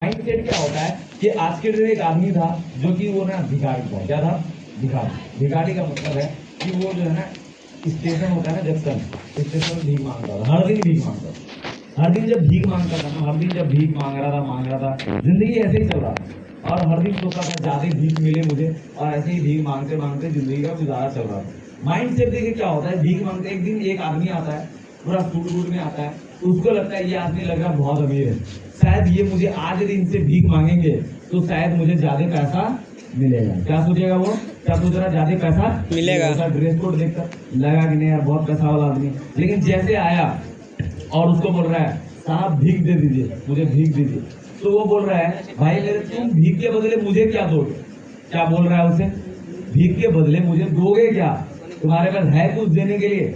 Mindset क्या होता है कि आज के दिन एक आदमी था जो कि वो ना भिखारी था। क्या था? भिखारी। भिखारी का मतलब है कि वो जो है ना स्टेशन होता है ना, जंक्शन स्टेशन में भीख मांगता था। हर दिन भीख मांगता था। हर दिन जब भीख मांगता था ना, हर दिन जब भीख मांग रहा था, जिंदगी ऐसे ही चल रहा था। और हर दिन सोचता था ज्यादा भीख मिले मुझे, और ऐसे ही भीख मांगते मांगते जिंदगी का गुजारा चल रहा था। माइंड सेट देखिए क्या होता है। भीख मांगते एक दिन एक आदमी आता है, पूरा सूट बूट में आता है। उसको लगता है ये आदमी लग रहा बहुत अमीर है, शायद ये मुझे आज दिन से भीख मांगेंगे तो शायद मुझे ज्यादा पैसा मिलेगा। क्या सोचेगा वो? क्या सोच रहा? ज्यादा पैसा मिलेगा। उसका ड्रेस कोड देखकर लगा कि नहीं यार बहुत पैसा वाला आदमी। लेकिन जैसे आया और उसको बोल रहा है साहब भीख दे दीजिए, मुझे भीख दीजिए, तो वो बोल रहा है भाई मेरे तुम भीख के बदले मुझे क्या दोगे? क्या बोल रहा है उसे? भीख के बदले मुझे दोगे क्या? तुम्हारे पास है कुछ देने के लिए?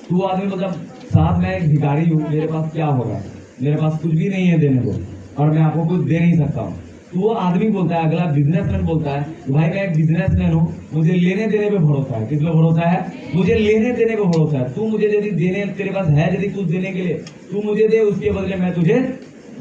तू आदमी मतलब साहब मैं एक भिखारी हूँ, मेरे पास क्या होगा? मेरे पास कुछ भी नहीं है देने को, और मैं आपको कुछ दे नहीं सकता हूँ। तो वो आदमी बोलता है, अगला बिजनेसमैन बोलता है भाई मैं एक बिजनेसमैन हूँ, मुझे लेने देने पे भरोसा है। किस पे भरोसा है? मुझे लेने देने पे भरोसा है। तू मुझे यदि देने, तेरे पास है यदि कुछ देने के लिए, तू मुझे दे, उसके बदले मैं तुझे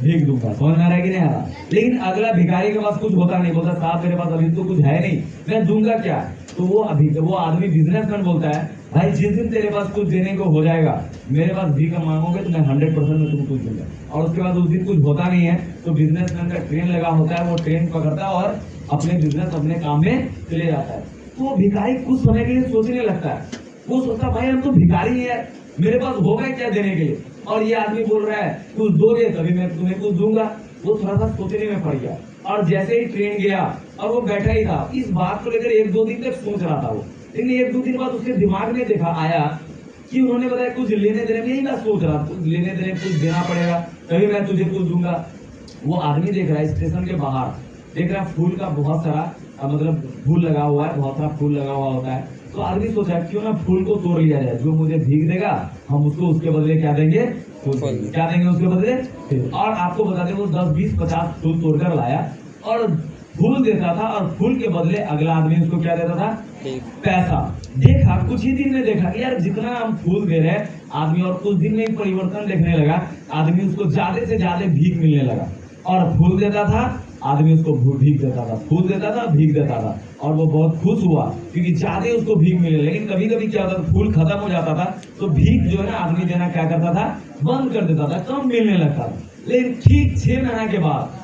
भीख दूंगा। समझ में आ रहा है कि नहीं आ रहा? लेकिन अगला भिखारी के पास कुछ होता नहीं, बोलता साहब मेरे पास अभी तो कुछ है नहीं, मैं दूंगा क्या? तो वो आदमी बिजनेसमैन बोलता है भाई जिस दिन तेरे पास कुछ देने को हो जाएगा, मेरे पास भीख मांगोगे तो मैं 100% में तुमको कुछ दूंगा। और उसके बाद उस दिन कुछ होता नहीं है तो बिजनेसमैन का ट्रेन लगा होता है, वो ट्रेन पकड़ता है और अपने बिजनेस अपने काम में चले जाता है। तो वो भिखारी कुछ समय के लिए सोचने लगता है। वो सोचता भाई हम तो भिखारी है, मेरे पास होगा क्या देने के लिए, और ये आदमी बोल रहा है कुछ दोगे तभी मैं तुम्हें कुछ दूंगा। वो थोड़ा सा सोचने में पड़ गया, और जैसे ही ट्रेन गया और वो बैठा ही था, इस बात को लेकर एक दो दिन तक सोच रहा था वो। लेकिन एक दो दिन बाद उसके दिमाग में देखा आया कि उन्होंने बताया कुछ लेने देने में, यही मैं सोच रहा कुछ लेने देने कुछ देना पड़ेगा तभी मैं तुझे कुछ दूंगा। वो आदमी देख रहा है स्टेशन के बाहर, देख रहा है फूल का बहुत सारा मतलब फूल लगा हुआ है, बहुत सारा फूल लगा हुआ होता है। तो आदमी सोचा क्यों ना फूल को तोड़ लिया जाए, जो मुझे भीख देगा हम उसको उसके बदले क्या देंगे? फूल देंगे। क्या देंगे उसके बदले? फूल। और आपको बता दें वो 10 20 50 फूल तोड़कर लाया और फूल देता था, और फूल के बदले अगला आदमी उसको क्या देता था? पैसा। देखा कुछ ही दिन में देखा कि यार जितना हम फूल दे रहे हैं आदमी, और कुछ दिन में ही परिवर्तन देखने लगा, आदमी उसको ज्यादा से ज्यादा भीख मिलने लगा। और फूल देता था, आदमी उसको भीख देता था, फूल देता था, भीख देता था, और वो बहुत खुश हुआ क्योंकि ज्यादा उसको भीख मिले। लेकिन कभी कभी क्या होता था, फूल खत्म हो जाता था तो भीख जो है ना आदमी देना क्या करता था? बंद कर देता था, कम मिलने लगता था। लेकिन ठीक 6 महीने के बाद,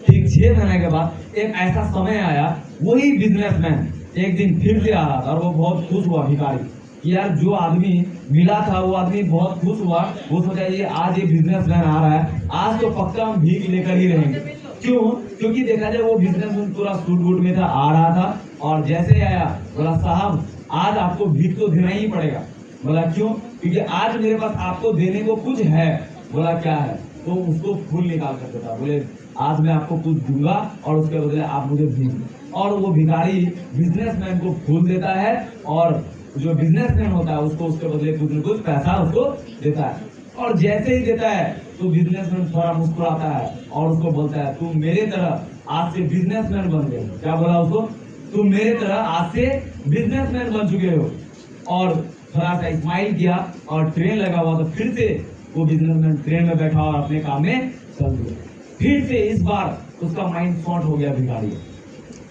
ठीक 6 महीने के बाद एक ऐसा समय आया, वही बिजनेसमैन एक दिन फिर से आ रहा था और वो बहुत खुश हुआ भिखारी कि यार जो आदमी मिला था वो आदमी बहुत खुश हुआ। वो सोचा ये आज ये बिजनेसमैन आ रहा है, आज तो पक्का हम भीख लेकर ही रहेंगे। क्यों? क्योंकि देखा जाए वो बिजनेसमैन पूरा सूट बूट में था, आ रहा था, और जैसे आया बोला साहब आज आपको भीख तो देना ही पड़ेगा। बोला क्यों? क्योंकि आज मेरे पास आपको देने को कुछ है। बोला क्या है? तो उसको फूल निकाल कर देता, बोले आज मैं आपको कुछ दूंगा और उसके बदले आप मुझे भीख। और वो भिखारी बिजनेसमैन को फूल देता है, और जो बिजनेसमैन होता है उसको उसके बदले कुछ न कुछ पैसा उसको देता है। और जैसे ही देता है तो बिजनेसमैन थोड़ा मुस्कुराता है और उसको बोलता है तुम मेरे तरह आज से बिजनेसमैन बन गए। क्या बोला उसको? तुम मेरे तरह आज से बिजनेसमैन बन चुके हो। और थोड़ा सा स्माइल किया, और ट्रेन लगा हुआ तो फिर से वो बिजनेसमैन ट्रेन में बैठा और अपने काम में चल दिया। फिर से इस बार उसका माइंड शॉर्ट हो गया भिखारी।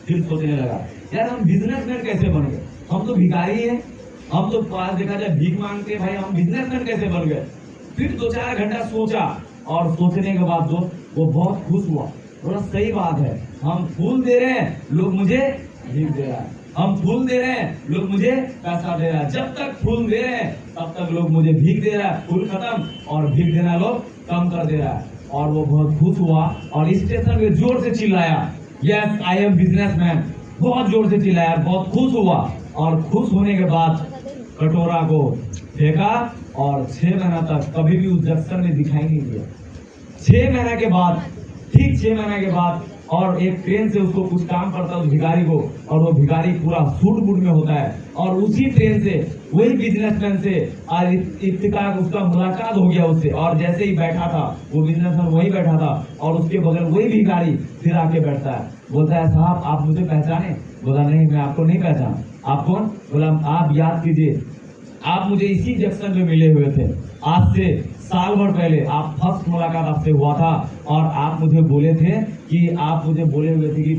फिर सोचने लगा यार हम बिजनेसमैन कैसे बन गए, हम तो भिखारी हैं, हम तो पास देखा जाए भीख मांगते भाई, हम बिजनेसमैन कैसे बन गए? फिर 2 4 घंटा सोचा, और सोचने के बाद तो वो बहुत खुश हुआ। बोला सही बात है, हम फूल दे रहे हैं लोग मुझे भीख दे रहा है, हम फूल दे रहे हैं लोग मुझे पैसा दे रहा है, जब तक फूल दे रहे हैं तब तक लोग मुझे भीख दे रहा है, फूल खत्म और भीख देना लोग कम कर दे रहा है। और वो बहुत खुश हुआ और स्टेशन में जोर से चिल्लाया यस आई एम बिजनेसमैन। बहुत जोर से चिल्लाया, बहुत खुश हुआ, और खुश होने के बाद कटोरा को फेंका, और 6 महीना तक कभी भी उस जंक्शन में दिखाई नहीं दिया। 6 महीने के बाद, ठीक 6 महीने के बाद, और एक ट्रेन से उसको कुछ काम पड़ता है उस भिखारी को, और वो भिखारी पूरा सूट बूट में होता है, और उसी ट्रेन से वही बिजनेसमैन से आज इत्तेफाक उसका मुलाकात हो गया उससे। और जैसे ही बैठा था वो बिजनेसमैन वही बैठा था, और उसके बगल वही भिखारी फिर आके बैठता है, बोलता है साहब आप मुझे पहचाने? बोला नहीं मैं आपको नहीं पहचाना। आप कौन? बोला आप याद कीजिए आप मुझे इसी जंक्शन में मिले हुए थे आज से साल भर पहले आप फर्स्ट मुलाकात आपसे हुआ था और आप मुझे बोले थे कि आप मुझे बोले हुए थे कि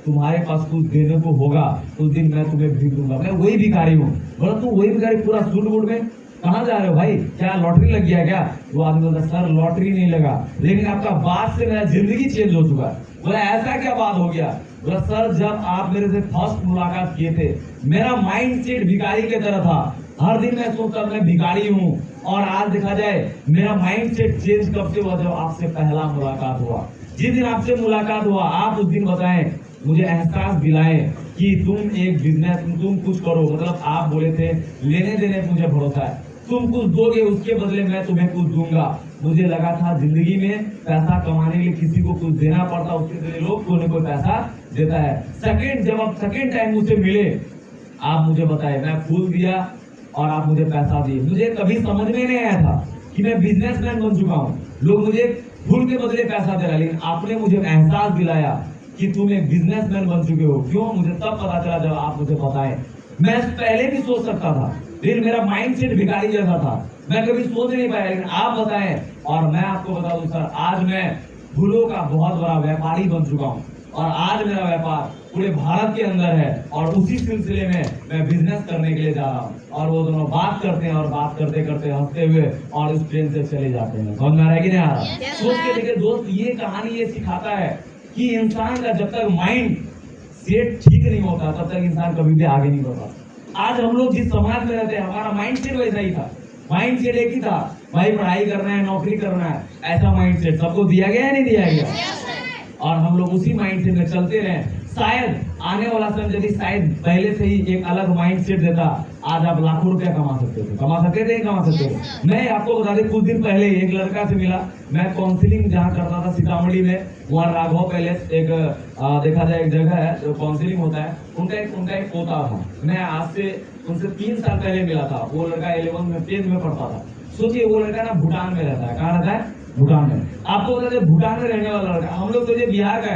तुम्हारे पास कुछ देने को होगा उस दिन मैं तुम्हें भीख दूंगा। मैं वही भिखारी हूँ। बोला तू वही भिखारी पूरा सूट बूट में कहाँ जा रहे हो भाई, क्या लॉटरी लग गया क्या? वो आदमी बोलता सर लॉटरी नहीं लगा, लेकिन आपका बात से मेरा जिंदगी चेंज हो चुका है। बोला ऐसा क्या बात हो गया? बोला सर जब आप मेरे से फर्स्ट मुलाकात किए थे मेरा माइंड सेट भिखारी की तरह था। हर दिन मैं सोचता मैं भिखारी हूँ, और आज देखा जाए मेरा माइंड सेट चेंज कब से हुआ? जब आपसे पहला मुलाकात हुआ। जिस दिन आपसे मुलाकात हुआ आप उस दिन बताएं, मुझे एहसास दिलाएं कि तुम एक बिजनेस, तुम कुछ करो। मतलब आप बोले थे लेने देने पे मुझे भरोसा है, तुम कुछ दोगे उसके बदले मैं तुम्हें कुछ दूंगा। मुझे लगा था जिंदगी में पैसा कमाने के लिए किसी को कुछ देना पड़ता, उसके लिए लोग कोई न कोई पैसा देता है। जब आप सेकेंड टाइम मुझसे मिले आप मुझे बताए, मैं फूल दिया और आप मुझे पैसा दिए। मुझे कभी समझ में नहीं आया था कि मैं बिजनेसमैन बन चुका हूँ, लोग मुझे फूल के बदले पैसा दे रहा है, लेकिन आपने मुझे एहसास दिलाया कि तुम एक बिजनेसमैन बन चुके हो। क्यों? मुझे तब पता चला जब आप मुझे बताए। मैं पहले भी सोच सकता था, लेकिन मेरा माइंडसेट भिखारी जैसा था, मैं कभी सोच नहीं पाया, लेकिन आप बताएं और मैं आपको बता दूं सर, आज मैं फूलों का बहुत बड़ा व्यापारी बन चुका हूं और आज मेरा व्यापार पूरे भारत के अंदर है और उसी सिलसिले में मैं बिजनेस करने के लिए जा रहा हूँ। और वो दोनों बात करते हैं और बात करते करते हंसते हुए और इस ट्रेन से चले जाते हैं। समझ में आ रहा है कि नहीं आ रहा? सोच के देखिए दोस्त, ये कहानी ये सिखाता है कि इंसान का जब तक माइंड सेट ठीक नहीं होता तब तक इंसान कभी भी आगे नहीं बढ़ता। आज हम लोग जिस समाज में रहते हैं हमारा माइंड सेट वैसा ही था, माइंड सेट एक ही था, भाई पढ़ाई करना है नौकरी करना है, ऐसा माइंड सेट सबको दिया गया है नहीं दिया गया? और हम लोग उसी माइंड सेट में चलते रहे। शायद आने वाला समय यदि शायद पहले से ही एक अलग माइंड सेट देता, आज आप लाखों रुपया कमा सकते थे। कमा सकते थे, कमा सकते थे। मैं आपको बता दें, कुछ दिन पहले एक लड़का से मिला, मैं काउंसलिंग जहाँ करता था सीतामढ़ी में, वहाँ राघव पैलेस एक देखा जाए एक जगह है जो काउंसलिंग होता है, उनका एक पोता था। मैं आज से उनसे 3 साल पहले मिला था। वो लड़का 11 में 10 में पढ़ता था। सोचिए वो लड़का ना भूटान में रहता है। कहाँ रहता है? भूटान में। आपको बता दें भूटान में रहने वाला लड़का, हम लोग तो ये बिहार का है।